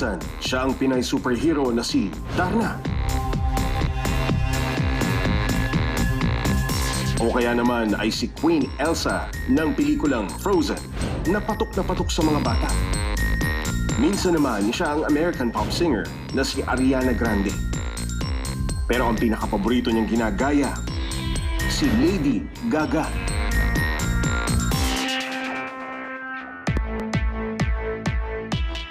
minsan, siya ang Pinay superhero na si Darna. O kaya naman ay si Queen Elsa ng pelikulang Frozen na patok sa mga bata. Minsan naman siya ang American pop singer na si Ariana Grande. Pero ang pinakapaborito niyang ginagaya, si Lady Gaga.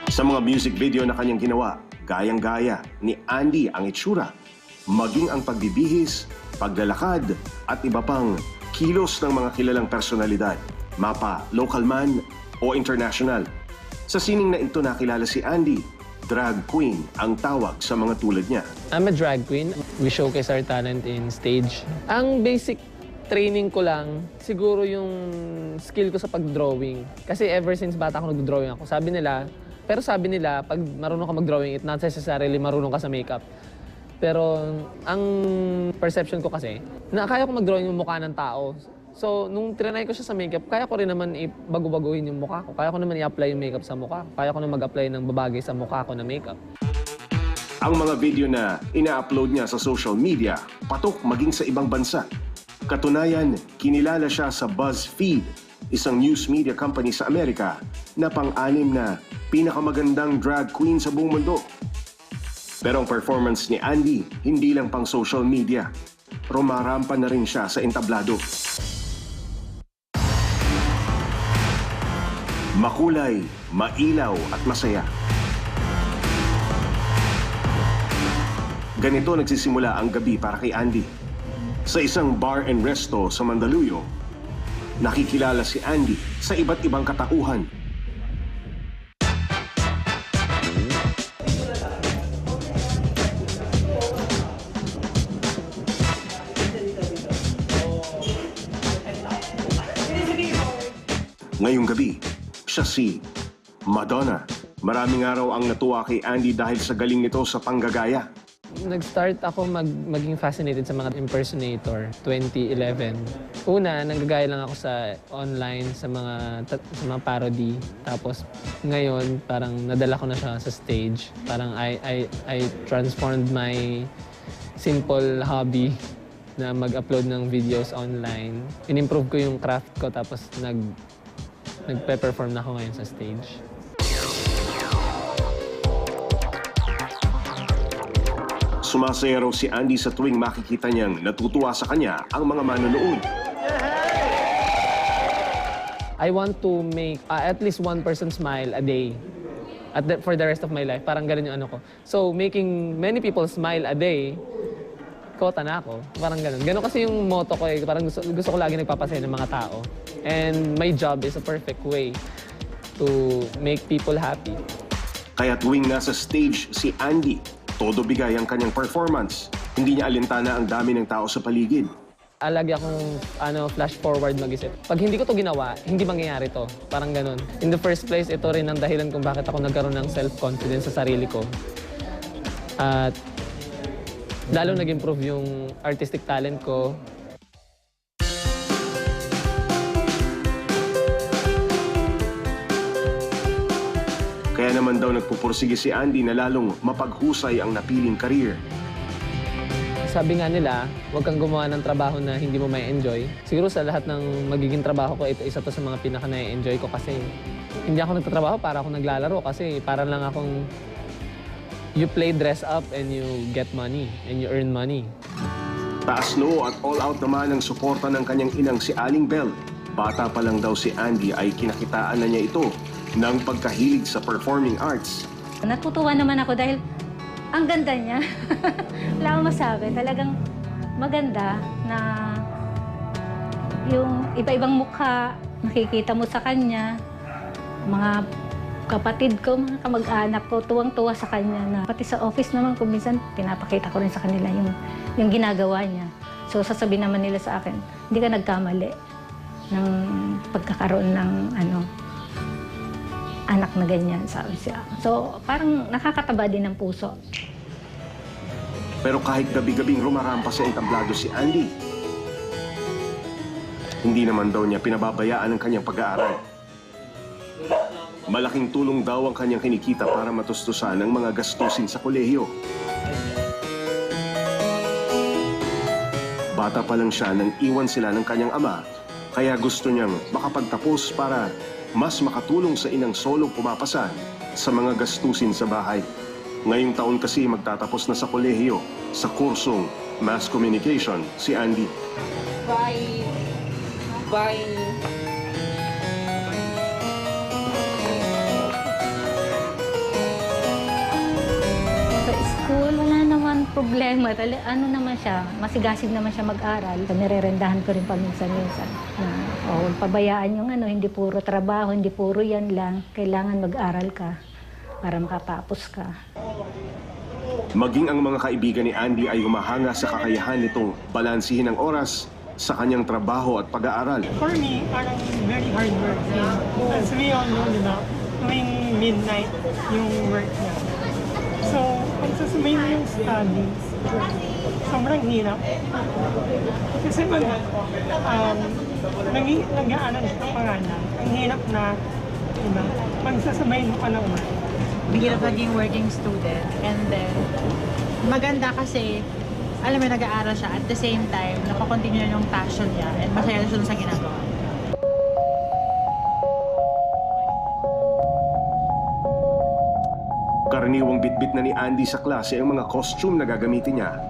Sa mga music video na kanyang ginawa, gayang-gaya ni Andy ang itsura, maging ang pagbibihis, paglalakad, at iba pang kilos ng mga kilalang personalidad, mapa local man o international. Sa sining na ito nakilala si Andy, drag queen ang tawag sa mga tulad niya. I'm a drag queen. We showcase our talent in stage. Ang basic training ko lang, siguro yung skill ko sa pag-drawing. Kasi ever since bata ako nag-drawing ako, sabi nila, pag marunong ka mag-drawing, it not necessarily marunong ka sa makeup. Pero ang perception ko kasi, na kaya ko mag-drawing yung mukha ng tao. So, nung trinay ko siya sa makeup, kaya ko rin naman bago-baguhin yung mukha ko. Kaya ko naman i-apply yung makeup sa mukha ko. Kaya ko naman mag-apply ng babagay sa mukha ko na makeup. Ang mga video na ina-upload niya sa social media, patok maging sa ibang bansa. Katunayan, kinilala siya sa BuzzFeed, isang news media company sa Amerika na pang-anim na pinakamagandang drag queen sa buong mundo. Pero ang performance ni Andy, hindi lang pang social media. Rumarampa na rin siya sa entablado. Makulay, mailaw at masaya. Ganito nagsisimula ang gabi para kay Andy. Sa isang bar and resto sa Mandaluyong, nakikilala si Andy sa iba't ibang katauhan. Ngayong gabi, siya si Madonna. Maraming araw ang natuwa kay Andy dahil sa galing nito sa panggagaya. Nag-start ako maging fascinated sa mga impersonator 2011. Una, nanggagaya lang ako sa online, sa mga parody. Tapos ngayon, parang nadala ko na siya sa stage. Parang I transformed my simple hobby na mag-upload ng videos online. In-improve ko yung craft ko tapos nagpe-perform na ako ngayon sa stage. Sumasaya raw si Andy sa tuwing makikita niyang natutuwa sa kanya ang mga manonood. I want to make at least one person smile a day for the rest of my life. Parang ganun yung ano ko. So, making many people smile a day, kota na ako. Parang ganun. Ganun kasi yung motto ko eh. Parang gusto ko lagi nagpapasaya ng mga tao. And my job is a perfect way to make people happy. Kaya tuwing nasa stage si Andy, todo bigay ang kanyang performance. Hindi niya alintana ang dami ng tao sa paligid. Lagi akong flash forward mag-isip. Pag hindi ko to ginawa, hindi mangyayari to. Parang ganun. In the first place, ito rin ang dahilan kung bakit ako nagkaroon ng self-confidence sa sarili ko. At lalo nag-improve yung artistic talent ko. Kaya naman daw nagpupursige si Andy na lalong mapaghusay ang napiling career. Sabi nga nila, huwag kang gumawa ng trabaho na hindi mo may enjoy. Siguro sa lahat ng magiging trabaho ko, ito isa to sa mga pinaka na-enjoy ko kasi hindi ako nagtatrabaho para ako naglalaro kasi para lang akong you play dress up and you get money and you earn money. Taas noo at all out naman ang suporta ng kanyang inang si Aling Bell. Bata pa lang daw si Andy ay kinakitaan na niya ito ng pagkahilig sa performing arts. Natutuwa naman ako dahil ang ganda niya. Wala akong masabi. Talagang maganda na yung iba-ibang mukha, nakikita mo sa kanya. Mga kapatid ko, mga kamag-anak ko, tuwang-tuwa sa kanya na pati sa office naman kung minsan pinapakita ko rin sa kanila yung ginagawa niya. So sasabihin naman nila sa akin, hindi ka nagkamali ng pagkakaroon ng anak na ganyan, sabi siya. So, parang nakakataba din ng puso. Pero kahit gabi-gabing rumarampa sa entablado si Andy, hindi naman daw niya pinababayaan ang kanyang pag-aaral. Malaking tulong daw ang kanyang kinikita para matustusan ang mga gastusin sa kolehiyo. Bata pa lang siya nang iwan sila ng kanyang ama, kaya gusto niyang makapagtapos para mas makatulong sa inang solong pumapasan sa mga gastusin sa bahay. Ngayong taon kasi magtatapos na sa kolehiyo sa kursong Mass Communication si Andy. Bye! Bye! Sa school, wala naman problema. Ano naman siya, masigasig naman siya mag-aral. Nirerendahan ko rin paminsan-minsan na pabayaan yung hindi puro trabaho, hindi puro yan lang. Kailangan mag-aral ka para makatapos ka. Maging ang mga kaibigan ni Andy ay humahanga sa kakayahan nitong balansihin ang oras sa kanyang trabaho at pag-aaral. For me, parang very hard work. As we all know, di ba, tuwing midnight yung work niya. So, pag sasabay mo yung studies, sobrang hirap. Kasi pag nag-aaral ka pa nga lang, ang hirap na, di ba, pag sasabay mo pa ng work. Bihirap naging working student. And then, maganda kasi, alam mo, nag-aaral siya. At the same time, napakontinue yung passion niya and masaya siya sa ginagawa. Karaniwang bitbit na ni Andy sa klase ang mga costume na gagamitin niya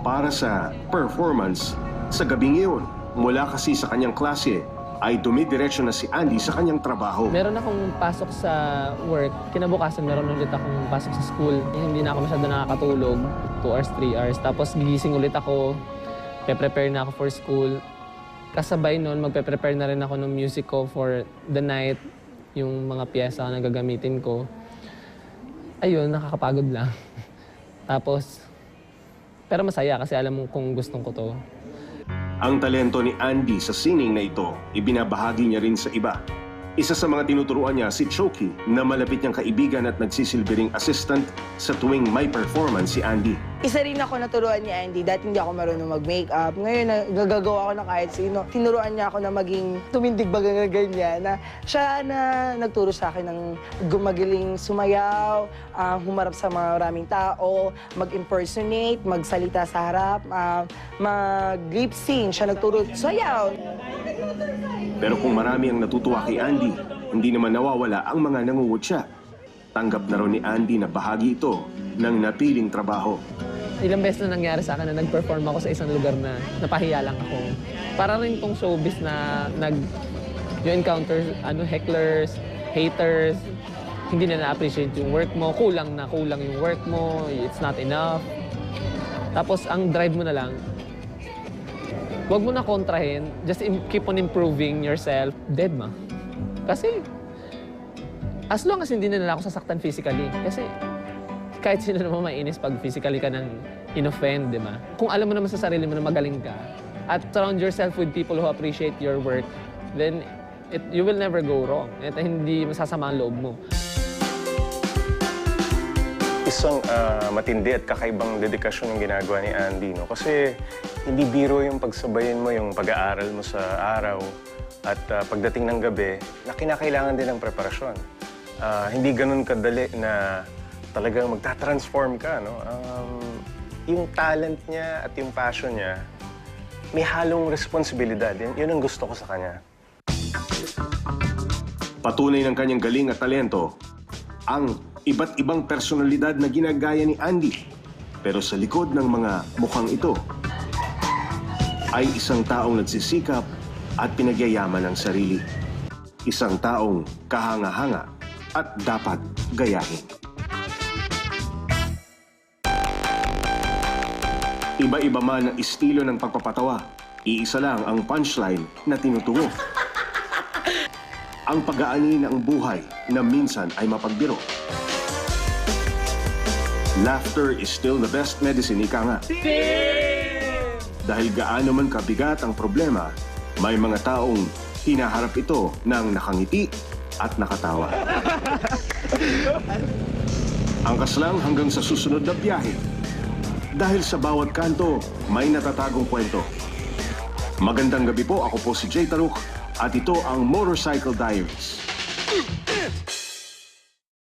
para sa performance sa gabing iyon. Mula kasi sa kanyang klase, ay dumidiretso na si Andy sa kanyang trabaho. Meron akong pasok sa work. Kinabukasan, meron ulit akong pasok sa school. Hindi na ako masyado nakakatulog. 2 hours, 3 hours. Tapos gigising ulit ako. Pe-prepare na ako for school. Kasabay nun, magpe-prepare na rin ako ng music ko for the night. Yung mga piyesa na gagamitin ko. Ayun, nakakapagod lang. Tapos, pero masaya kasi alam mo kung gustong ko to. Ang talento ni Andy sa sining na ito, ibinabahagi niya rin sa iba. Isa sa mga tinuturuan niya si Choki na malapit niyang kaibigan at nagsisilbing assistant sa tuwing may performance si Andy. Isa rin ako naturuan ni Andy. Dati hindi ako marunong mag-makeup. Ngayon, nagagawa ako ng kahit sino. Tinuruan niya ako na maging tumindig baga ganyan. Na siya na nagturo sa akin ng gumagaling sumayaw, humarap sa mga maraming tao, mag-impersonate, magsalita sa harap, mag-lip sync. Siya nagturo sayaw. Pero kung marami ang natutuwa kay Andy, hindi naman nawawala ang mga nangungutya. Tanggap na rin ni Andy na bahagi ito ng napiling trabaho. Ilang beses na nangyari sa akin na nag-perform ako sa isang lugar na napahiya lang ako. Para rin tong showbiz na you encounter hecklers, haters, hindi na na-appreciate yung work mo, kulang yung work mo, it's not enough. Tapos ang drive mo na lang, huwag mo na kontrahin, just keep on improving yourself, dead ma. Kasi, as long as hindi na nila ako sasaktan physically, kasi kahit sino naman mainis pag physically ka nang inoffend, di ba? Kung alam mo naman sa sarili mo na magaling ka, at surround yourself with people who appreciate your work, then you will never go wrong. At hindi masasama ang loob mo. Isang matindi at kakaibang dedikasyon ang ginagawa ni Andy, no? Kasi hindi biro yung pagsabayin mo yung pag-aaral mo sa araw at pagdating ng gabi na kinakailangan din ng preparasyon. Hindi ganun kadali na talagang magta-transform ka, no? Yung talent niya at yung passion niya, may halong responsibilidad. Yun ang gusto ko sa kanya. Patunay ng kanyang galing at talento, ang iba't ibang personalidad na ginagaya ni Andy. Pero sa likod ng mga mukhang ito, ay isang taong nagsisikap at pinagyayaman ng sarili. Isang taong kahanga-hanga at dapat gayahin. Iba-iba man ang estilo ng pagpapatawa, iisa lang ang punchline na tinutugo. Ang pag-aani ng buhay na minsan ay mapagbiro. Laughter is still the best medicine, ika nga. Dahil gaano man kabigat ang problema, may mga taong hinaharap ito ng nakangiti at nakatawa. Angkas lang hanggang sa susunod na biyahe. Dahil sa bawat kanto, may natatagong kwento. Magandang gabi po, ako po si Jay Taruk at ito ang Motorcycle Diaries.